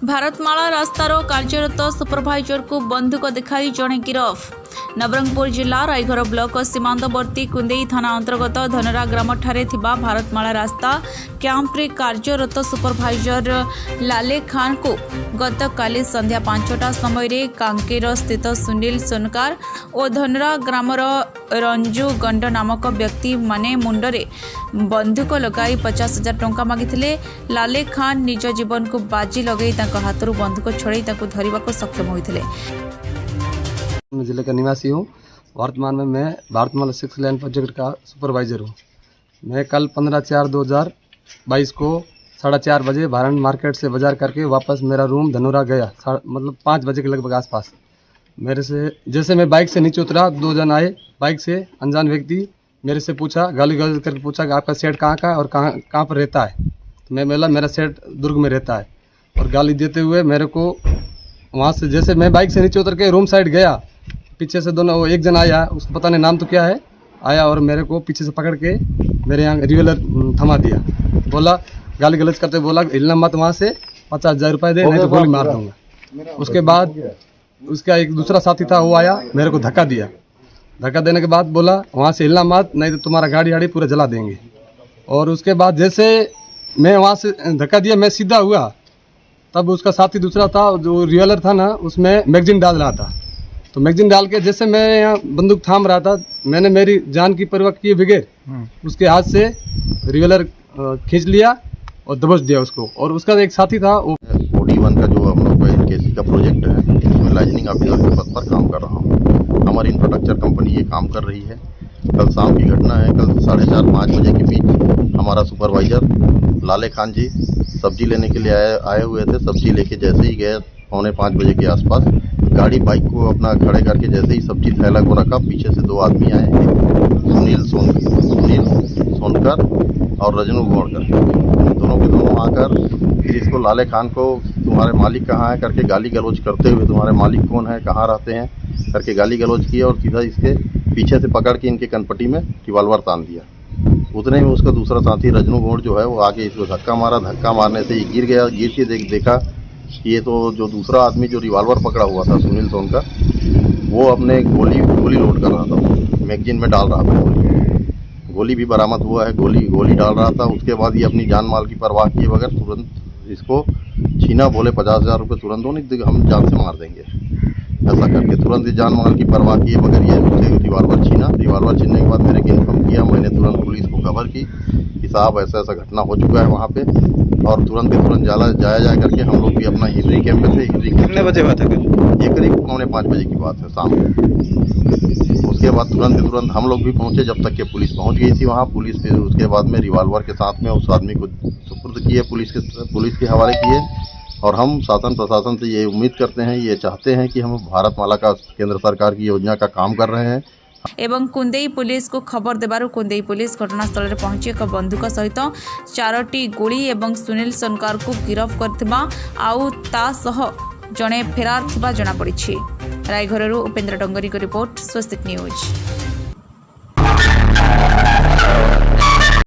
भारतमाला रास्तार कार्यरत सुपरभाइजर को बंदूक दिखाई जड़े गिरफ। नवरंगपुर जिला रायघर ब्लॉक सीमांतवर्ती कुंदेई थाना अंतर्गत धनरा ग्राम ठारे थिबा भारतमाला रास्ता कैंप्रे कार्यरत सुपरभाइजर लाले खान को गत काली संध्या 5टा समय कांकेर स्थित सुनील सोनकार और धनरा ग्रामर रंजू गंड नामक व्यक्ति माने मुंडरे बंदूक लगाई 50,000 टंका मागिथिले। लाले खान निज जीवन को बाजी लगई तांको हाथरू बंदूक छड़ाई तांको धरिबा को सक्षम होइथिले। मैं जिले का निवासी हूँ। वर्तमान में मैं भारतमाला 6 लेन प्रोजेक्ट का सुपरवाइजर हूँ। मैं कल 15/4/2022 को 4:30 बजे भारत मार्केट से बाजार करके वापस मेरा रूम धनोरा गया, मतलब 5 बजे के लगभग आसपास। मेरे से जैसे मैं बाइक से नीचे उतरा, 2 जन आए बाइक से, अनजान व्यक्ति मेरे से पूछा, गाली गलौज करके पूछा कि आपका सेट कहाँ का है और कहाँ पर रहता है। तो मैं बोला मेरा सेट दुर्ग में रहता है, और गाली देते हुए मेरे को वहाँ से, जैसे मैं बाइक से नीचे उतर के रूम साइड गया, पीछे से दोनों, एक जन आया, उसको पता नहीं नाम तो क्या है, आया और मेरे को पीछे से पकड़ के मेरे यहाँ रिवॉल्वर थमा दिया। बोला, गाली गलौज करते बोला हिलना मत, वहाँ से 50,000 रुपये दे, नहीं तो गोली मार दूंगा। उसके बाद उसका एक दूसरा साथी था, वो आया, मेरे को धक्का दिया। धक्का देने के बाद बोला वहाँ से हिलना मत, नहीं तो तुम्हारा गाड़ी पूरा जला देंगे। और उसके बाद जैसे मैं वहाँ से धक्का दिया, मैं सीधा हुआ, तब उसका साथी दूसरा था, जो रिवॉल्वर था ना, उसमें मैगजीन डाल रहा था। तो मैगजीन डाल के जैसे मैं यहाँ बंदूक थाम रहा था, मैंने मेरी जान की परवाह किए बगैर उसके हाथ से रिवॉल्वर खींच लिया और दबोच दिया उसको। और उसका एक साथी था, वो OD1 का जो हम लोग का LKC का प्रोजेक्ट है, इसमें लाइजनिंग ऑफिसर के पद पर काम कर रहा हूँ। हमारी इंफ्रास्ट्रक्चर कंपनी ये काम कर रही है। कल शाम की घटना है। कल 4:30-5 बजे के बीच हमारा सुपरवाइजर लाले खान जी सब्जी लेने के लिए आए हुए थे। सब्जी लेके जैसे ही गए 4:45 बजे के आसपास, गाड़ी बाइक को अपना खड़े करके जैसे ही सब्जी थैला को रखा, पीछे से 2 आदमी आए, सुनील सोनकर और रजनू गोड़कर। दोनों के दोनों आकर फिर इसको लाले खान को तुम्हारे मालिक कहाँ है करके गाली गलौज करते हुए, तुम्हारे मालिक कौन है, कहाँ रहते हैं करके गाली गलौज किया, और सीधा इसके पीछे से पकड़ के इनके कनपट्टी में रिवॉल्वर तान दिया। उतने में उसका दूसरा साथी रजनू गोड़ जो है, वो आगे इसको धक्का मारा। धक्का मारने से ये गिर गया। गिर के देखा कि ये तो जो दूसरा आदमी जो रिवॉल्वर पकड़ा हुआ था, सुनील सोनकर, वो अपने गोली लोड कर रहा था, मैगजीन में डाल रहा था। गोली भी बरामद हुआ है, गोली डाल रहा था। उसके बाद ये अपनी जान माल की परवाह किए बगैर तुरंत इसको छीना। बोले 50,000 रुपये तुरंत दो, नहीं हम जान से मार देंगे, ऐसा करके तुरंत जान माल की परवाह किए बगैर ये मुझसे रिवॉल्वर छीना। रिवॉल्वर छीनने के बाद मेरे को इन्फॉर्म किया। मैंने तुरंत पुलिस को खबर की कि साहब ऐसा घटना हो चुका है वहाँ पे, और तुरंत जाया करके हम लोग भी अपना हिजरी कैंप पे थे। कितने बजे बात है? ये करीब 4:45 बजे की बात है शाम को। उसके बाद तुरंत हम लोग भी पहुँचे, जब तक कि पुलिस पहुँच गई थी वहाँ। पुलिस फिर उसके बाद में रिवॉल्वर के साथ में उस आदमी को सुपुर्द किए, पुलिस के हवाले किए। और हम शासन प्रशासन से ये उम्मीद करते हैं, ये चाहते हैं कि हम भारतमाला का केंद्र सरकार की योजना का काम कर रहे हैं। एवं कुंदेई पुलिस को खबर देबारु कुंदेई पुलिस घटनास्थल में पहुंची एक बंदूक सहित 4टी गोली एवं सुनील सोनकार को गिरफ करथिबा आउ ता सह जणे फेरार थिबा जଣା पड़िछि। रायघररू उपेंद्र डंगरी को रिपोर्ट, स्वस्तिक न्यूज।